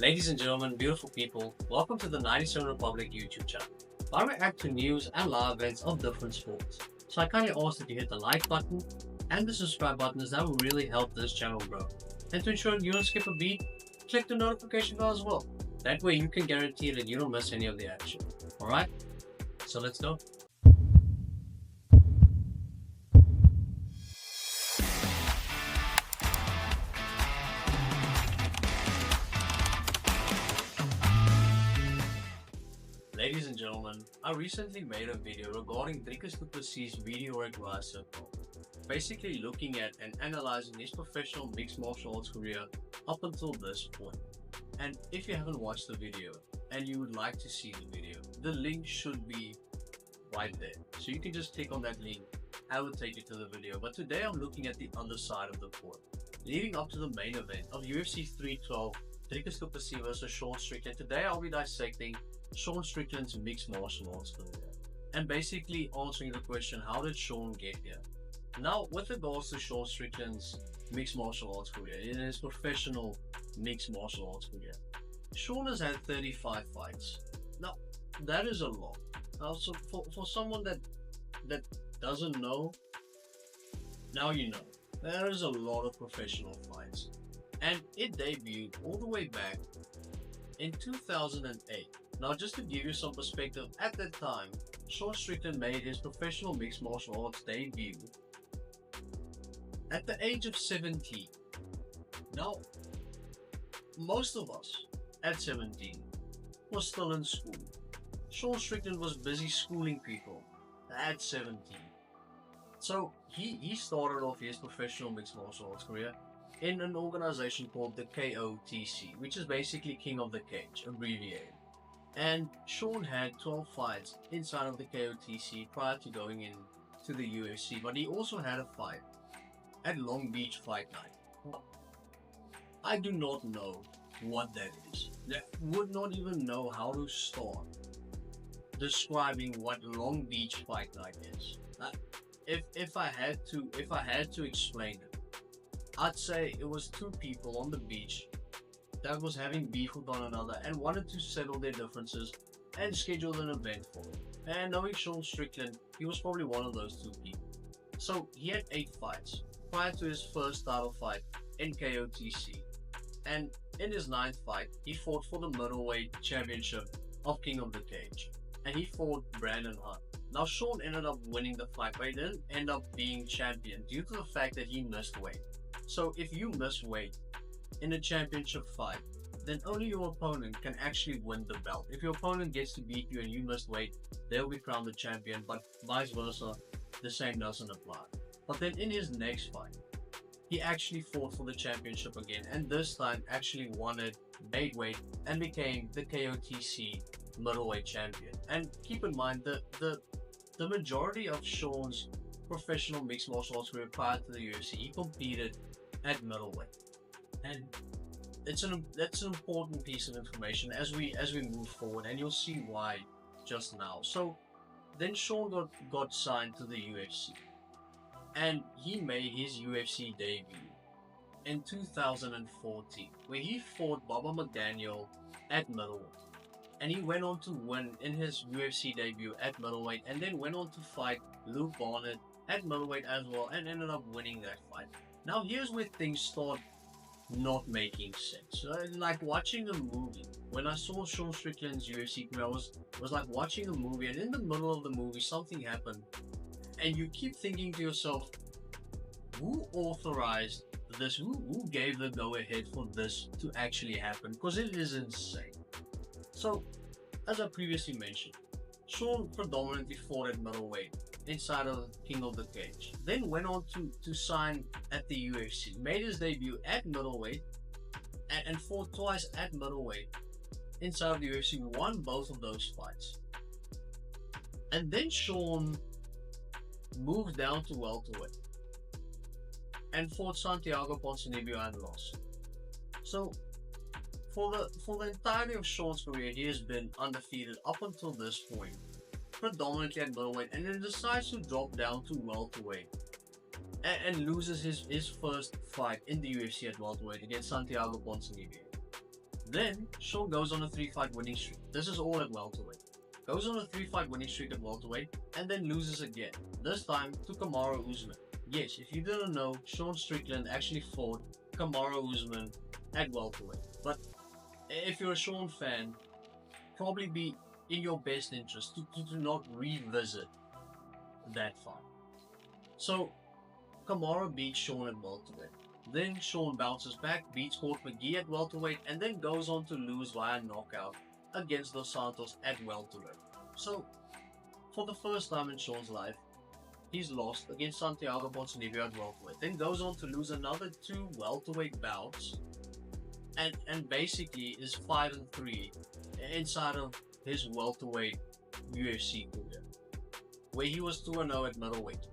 Ladies and gentlemen, beautiful people, welcome to the 97 Republic YouTube channel, where we react to news and live events of different sports. So I kindly ask that you hit the like button and the subscribe button, as that will really help this channel grow. And to ensure you don't skip a beat, click the notification bell as well. That way you can guarantee that you don't miss any of the action. Alright, so let's go. Ladies and gentlemen, I recently made a video regarding Dricus du Plessis' video advice circle, basically looking at and analyzing his professional mixed martial arts career up until this point. And if you haven't watched the video and you would like to see the video, the link should be right there. So you can just click on that link, I will take you to the video. But today I'm looking at the other side of the court, leading up to the main event of UFC 312, Dricus du Plessis vs Sean Strickland. Today I'll be dissecting Sean Strickland's mixed martial arts career and basically answering the question, how did Sean get here? Now, with regards to Sean Strickland's mixed martial arts career, in his professional mixed martial arts career, Sean has had 35 fights. Now, that is a lot. Now, so for someone that doesn't know, now you know. There is a lot of professional fights, and it debuted all the way back in 2008. Now, just to give you some perspective, at that time, Sean Strickland made his professional mixed martial arts debut at the age of 17. Now, most of us at 17 was still in school. Sean Strickland was busy schooling people at 17. So he started off his professional mixed martial arts career in an organization called the KOTC, which is basically King of the Cage, abbreviated. And Sean had 12 fights inside of the KOTC prior to going into the UFC, but he also had a fight at Long Beach Fight Night. I do not know what that is. I would not even know how to start describing what Long Beach Fight Night is. If I had to explain it, I'd say it was two people on the beach that was having beef with one another and wanted to settle their differences and scheduled an event for it. And knowing Sean Strickland, he was probably one of those two people. So he had 8 fights prior to his first title fight in KOTC. And in his 9th fight, he fought for the middleweight championship of King of the Cage. And he fought Brandon Hunt. Now, Sean ended up winning the fight, but he didn't end up being champion due to the fact that he missed weight. So if you miss weight in a championship fight, then only your opponent can actually win the belt. If your opponent gets to beat you and you missed weight, they'll be crowned the champion, but vice versa, the same doesn't apply. But then in his next fight, he actually fought for the championship again, and this time actually won it, made weight, and became the KOTC middleweight champion. And keep in mind that the majority of Sean's professional mixed martial arts career prior to the UFC, he competed at middleweight. And that's an important piece of information as we move forward, and you'll see why just now. So then Sean got signed to the UFC, and he made his UFC debut in 2014, where he fought Baba McDaniel at middleweight, and he went on to win in his UFC debut at middleweight, and then went on to fight Luke Barnett at middleweight as well, and ended up winning that fight. Now here's where things start not making sense. Like watching a movie. When I saw Sean Strickland's UFC career, I was like watching a movie, and in the middle of the movie something happened, and you keep thinking to yourself, who authorized this? Who gave the go-ahead for this to actually happen? Because it is insane. So, as I previously mentioned, Sean predominantly fought at middleweight inside of King of the Cage, then went on to sign at the UFC, made his debut at middleweight, and fought twice at middleweight inside of the UFC, won both of those fights. And then Sean moved down to welterweight and fought Santiago Ponzinibbio and lost. So for the entirety of Sean's career, he has been undefeated up until this point, predominantly at middleweight, and then decides to drop down to welterweight and loses his first fight in the UFC at welterweight against Santiago Ponzinibbio. Then Sean goes on a 3-fight winning streak. This is all at welterweight. Goes on a 3-fight winning streak at welterweight and then loses again. This time to Kamaru Usman. Yes, if you didn't know, Sean Strickland actually fought Kamaru Usman at welterweight. But if you're a Sean fan, probably be in your best interest to not revisit that fight. So Kamaru beats Sean at welterweight. Then Sean bounces back, beats Court McGee at welterweight, and then goes on to lose via knockout against Dos Santos at welterweight. So, for the first time in Sean's life, he's lost against Santiago Ponzinibbio at welterweight. Then goes on to lose another 2 welterweight bouts, and basically is 5-3 inside of his welterweight UFC career, where he was 2-0 at middleweight.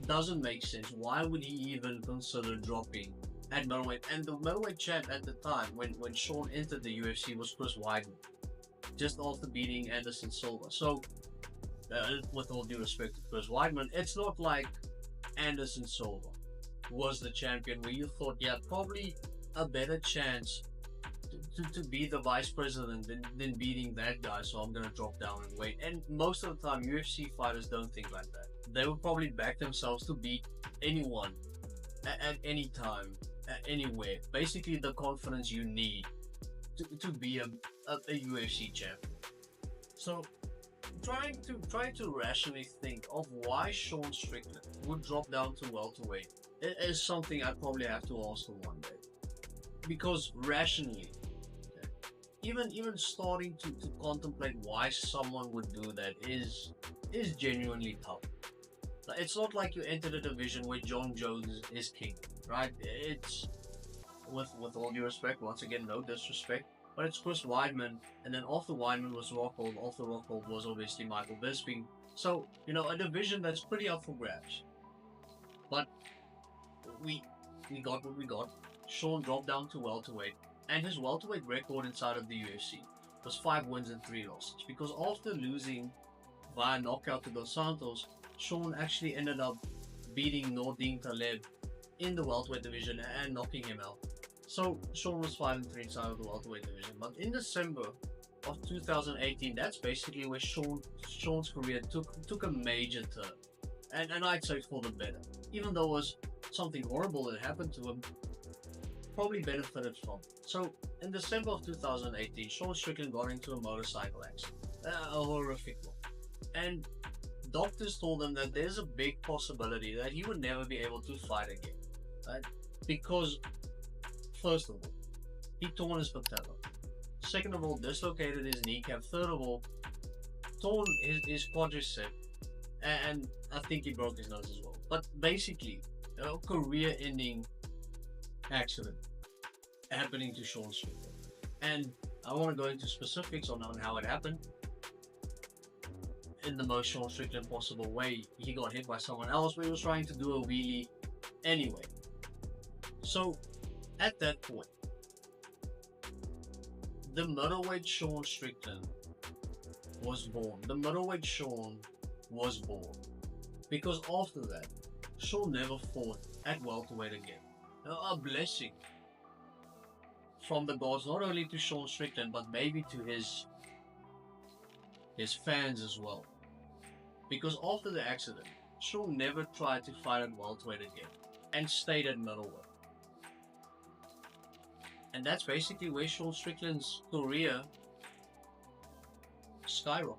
Doesn't make sense. Why would he even consider dropping at middleweight? And the middleweight champ at the time, when Sean entered the UFC, was Chris Weidman, just after beating Anderson Silva. So, with all due respect to Chris Weidman, it's not like Anderson Silva was the champion where you thought, yeah, probably a better chance to be the vice president than beating that guy, so I'm going to drop down in weight. And most of the time, UFC fighters don't think like that. They would probably back themselves to beat anyone at any time, anywhere. Basically, the confidence you need to be a UFC champion. So, trying to rationally think of why Sean Strickland would drop down to welterweight is something I probably have to ask him one day. Because rationally, even starting to contemplate why someone would do that is genuinely tough. It's not like you entered a division where John Jones is king, right? It's, with all due respect, once again, no disrespect, but it's Chris Weidman, and then after Weidman was Rockhold, after Rockhold was obviously Michael Bisping. So, a division that's pretty up for grabs. But we got what we got. Sean dropped down to welterweight, and his welterweight record inside of the UFC was 5 wins and 3 losses. Because after losing via knockout to Dos Santos, Sean actually ended up beating Nordin Taleb in the welterweight division and knocking him out. So Sean was 5-3 inside of the welterweight division. But in December of 2018, that's basically where Sean's career took a major turn. And I'd say for the better. Even though it was something horrible that happened to him, probably benefited from. So in December of 2018, Sean Strickland got into a motorcycle accident. A horrific one. And doctors told him that there's a big possibility that he would never be able to fight again, right? Because, first of all, he torn his patella. Second of all, dislocated his kneecap. Third of all, torn his quadricep, and I think he broke his nose as well. But basically, a career-ending accident happening to Sean Strickland. And I want to go into specifics on how it happened. In the most Sean Strickland possible way, he got hit by someone else, but he was trying to do a wheelie anyway. So, at that point, the middleweight Sean Strickland was born. The middleweight Sean was born. Because after that, Sean never fought at welterweight again. A blessing from the gods, not only to Sean Strickland, but maybe to his fans as well. Because after the accident, Sean never tried to fight at welterweight again and stayed at middleweight. And that's basically where Sean Strickland's career skyrocketed.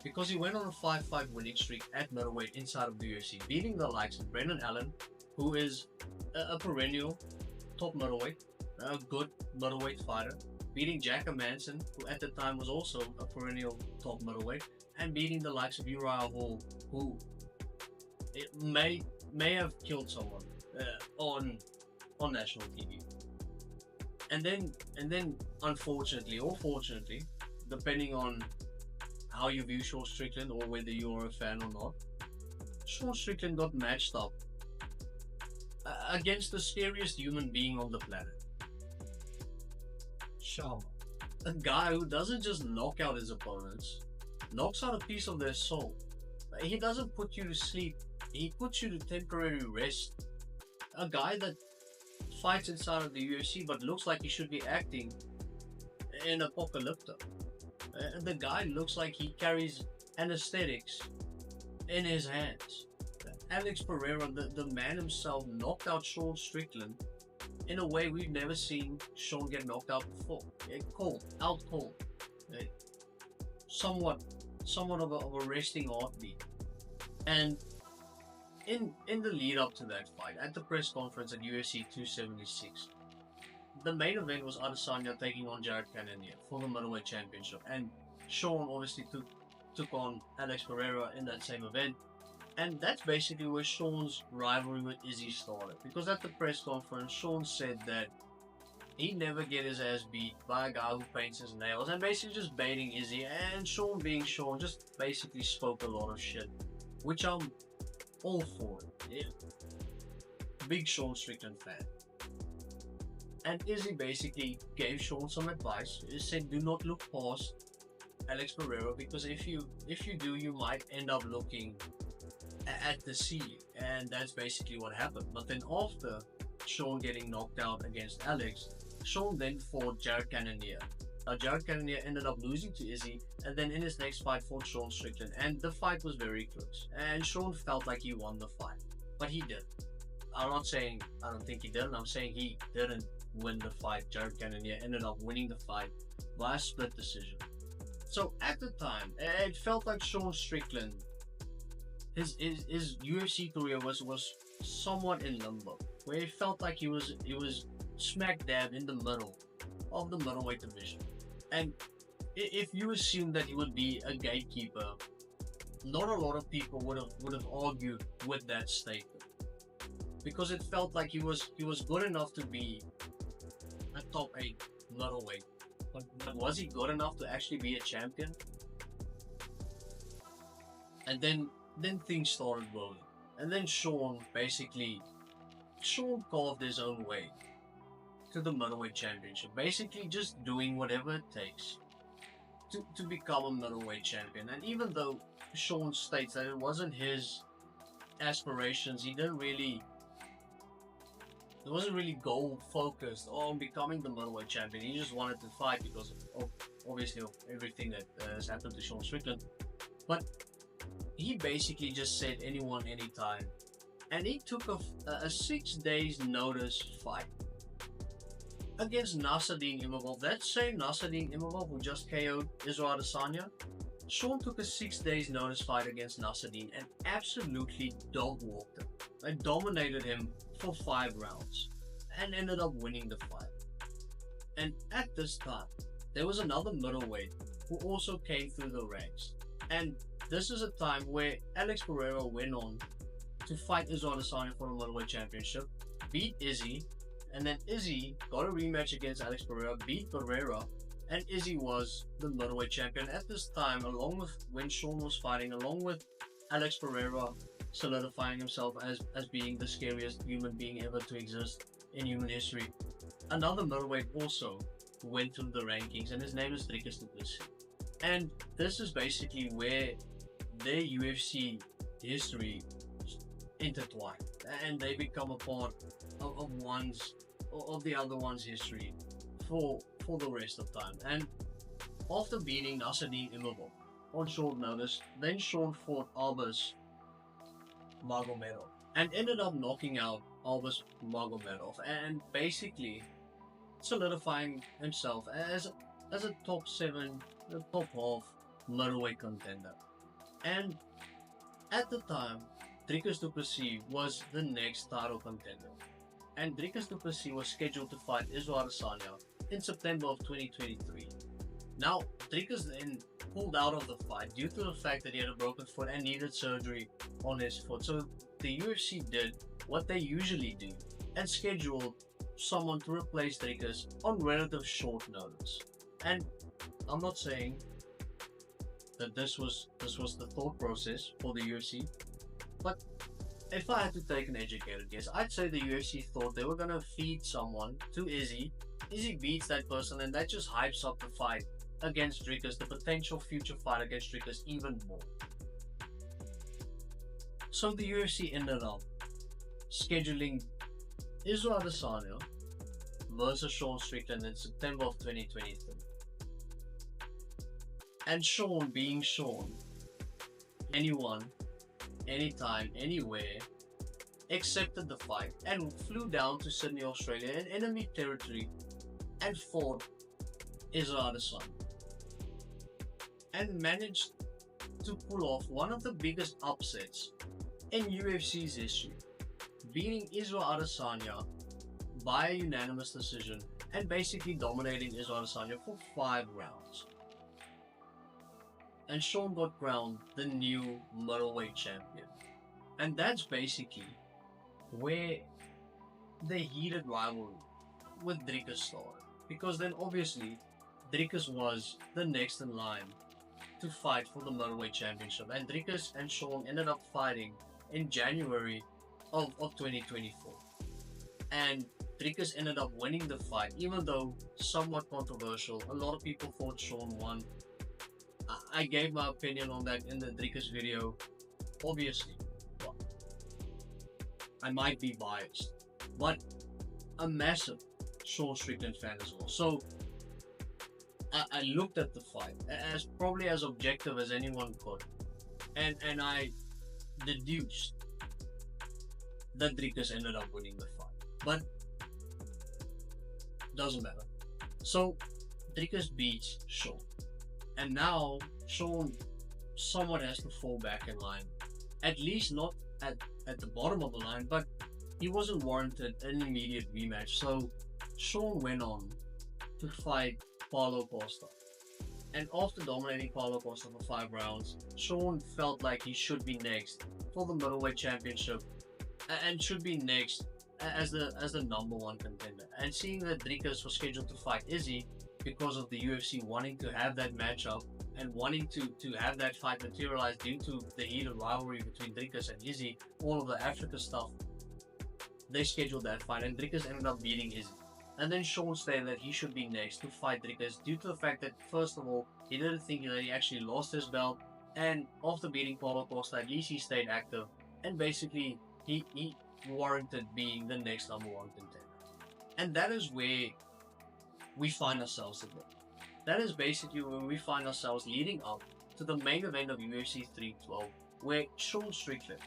Because he went on a 5-5 winning streak at middleweight inside of the UFC, beating the likes of Brendan Allen, who is a perennial top middleweight, a good middleweight fighter, beating Jack Manson, who at the time was also a perennial top middleweight, and beating the likes of Uriah Hall, who it may have killed someone on national TV. And then unfortunately or fortunately, depending on how you view Sean Strickland or whether you're a fan or not, Sean Strickland got matched up against the scariest human being on the planet. Sharma. A guy who doesn't just knock out his opponents, knocks out a piece of their soul. He doesn't put you to sleep, he puts you to temporary rest. A guy that fights inside of the UFC but looks like he should be acting in Apocalypto. The guy looks like he carries anesthetics in his hands. Alex Pereira, the man himself, knocked out Sean Strickland in a way we've never seen Sean get knocked out before. Out cold. Somewhat of a resting heartbeat. And in the lead up to that fight, at the press conference at UFC 276, the main event was Adesanya taking on Jared Cannonier for the middleweight championship, and Sean obviously took on Alex Pereira in that same event. And that's basically where Sean's rivalry with Izzy started. Because at the press conference, Sean said that he never get his ass beat by a guy who paints his nails, and basically just baiting Izzy. And Sean, being Sean, just basically spoke a lot of shit, which I'm all for. Yeah. Big Sean Strickland fan. And Izzy basically gave Sean some advice. He said, do not look past Alex Pereira, because if you do, you might end up looking at the ceiling. And that's basically what happened. But then after Sean getting knocked out against Alex, Sean then fought Jared Cannonier. Now Jared Cannonier ended up losing to Izzy, and then in his next fight fought Sean Strickland, and the fight was very close. And Sean felt like he won the fight, but he did. I'm not saying I don't think he did, I'm saying he didn't win the fight. Jared Cannonier ended up winning the fight by a split decision. So at the time, it felt like Sean Strickland, his UFC career was somewhat in limbo, where it felt like he was smack dab in the middle of the middleweight division. And if you assume that he would be a gatekeeper, not a lot of people would have argued with that statement, because it felt like he was good enough to be a top 8 middleweight, but was he good enough to actually be a champion? And then things started rolling, and then Sean carved his own way to the middleweight championship, basically just doing whatever it takes to become a middleweight champion. And even though Sean states that it wasn't his aspirations, he wasn't really goal focused on becoming the middleweight champion. He just wanted to fight because of obviously of everything that has happened to Sean Strickland. But he basically just said anyone, anytime, and he took a 6 days notice fight against Nasruddin Imavov. That same Nasruddin Imavov who just KO'd Israel Adesanya, Sean took a 6 days notice fight against Nasruddin and absolutely dog walked him. They dominated him for 5 rounds and ended up winning the fight. And at this time, there was another middleweight who also came through the ranks. And this is a time where Alex Pereira went on to fight Israel Adesanya for the middleweight championship, beat Izzy, and then Izzy got a rematch against Alex Pereira, beat Pereira, and Izzy was the middleweight champion at this time, along with when Sean was fighting, along with Alex Pereira solidifying himself as being the scariest human being ever to exist in human history. Another middleweight also went through the rankings, and his name is Dricus du Plessis. And this is basically where their UFC history intertwined, and they become a part of the other one's history for the rest of time. And after beating Nasruddin Imavov on short notice, then Sean fought Albus Magomedov and ended up knocking out Albus Magomedov and basically solidifying himself as a top 7, top half middleweight contender. And at the time, Dricus du Plessis was the next title contender, and Dricus du Plessis was scheduled to fight Israel Adesanya in September of 2023. Now, Dricus then pulled out of the fight due to the fact that he had a broken foot and needed surgery on his foot. So the UFC did what they usually do and scheduled someone to replace Dricus on relative short notice. And I'm not saying that this was the thought process for the UFC, but if I had to take an educated guess, I'd say the UFC thought they were gonna feed someone to Izzy. Izzy beats that person, and that just hypes up the fight against Dricus, the potential future fight against Dricus, even more. So the UFC ended up scheduling Israel Adesanya versus Sean Strickland in September of 2023. And Sean, being Sean, anyone, anytime, anywhere, accepted the fight and flew down to Sydney, Australia, in enemy territory, and fought Israel Adesanya, and managed to pull off one of the biggest upsets in UFC's history, beating Israel Adesanya by a unanimous decision and basically dominating Israel Adesanya for 5 rounds. And Sean got crowned the new middleweight champion. And that's basically where the heated rivalry with Dricus started. Because then obviously Dricus was the next in line to fight for the middleweight championship. And Dricus and Sean ended up fighting in January of 2024. And Dricus ended up winning the fight, even though somewhat controversial. A lot of people thought Sean won. I gave my opinion on that in the Dricus video. Obviously, well, I might be biased, but a massive Sean Strickland fan as well. So I looked at the fight as probably as objective as anyone could, and I deduced that Dricus ended up winning the fight, but doesn't matter. So Dricus beats Sean, and now Sean somewhat has to fall back in line, at least not at the bottom of the line, but he wasn't warranted an immediate rematch. So Sean went on to fight Paulo Costa, and after dominating Paulo Costa for 5 rounds, Sean felt like he should be next for the middleweight championship and should be next as the #1 contender. And seeing that Dricus was scheduled to fight Izzy because of the UFC wanting to have that matchup and wanting to have that fight materialize due to the heated rivalry between Dricus and Izzy, all of the Africa stuff, they scheduled that fight, and Dricus ended up beating Izzy. And then Sean stated that he should be next to fight Dricus due to the fact that, first of all, he didn't think that he actually lost his belt, and after beating Paulo Costa, at least he stayed active, and basically he warranted being the next #1 contender. And that is where we find ourselves today. That is basically where we find ourselves leading up to the main event of UFC 312, where Sean Strickland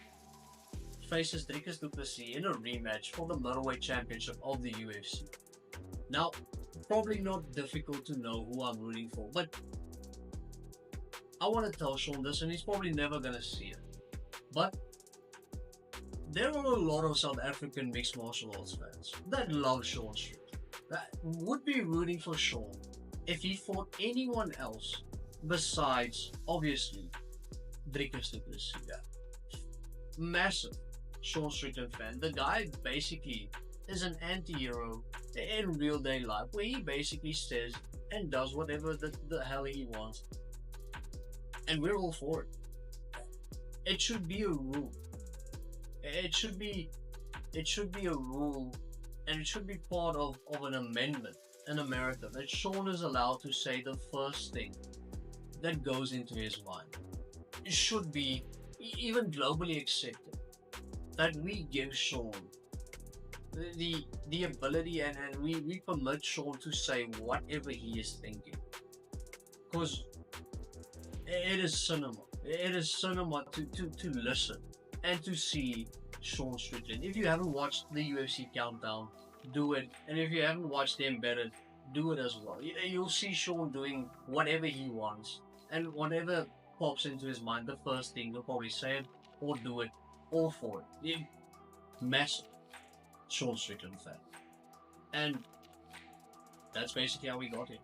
faces Dricus du Plessis in a rematch for the middleweight championship of the UFC. Now, probably not difficult to know who I'm rooting for, but I want to tell Sean this, and he's probably never going to see it. But there are a lot of South African mixed martial arts fans that love Sean Strickland, that would be rooting for Sean if he fought anyone else besides, obviously, Dricus du Plessis. Massive Sean Strickland fan. The guy basically is an anti-hero in real day life, where he basically says and does whatever the hell he wants, and we're all for it. It should be a rule. It should be a rule, and it should be part of an amendment in America that Sean is allowed to say the first thing that goes into his mind. It should be even globally accepted that we give Sean the ability and we permit Sean to say whatever he is thinking, because it is cinema. It is cinema to listen and to see Sean Strickland. If you haven't watched the UFC Countdown, do it. And if you haven't watched the Embedded, do it as well. You'll see Sean doing whatever he wants, and whatever pops into his mind, the first thing he'll probably say it or do it, all for it. Massive Sean Strickland fan. And that's basically how we got here.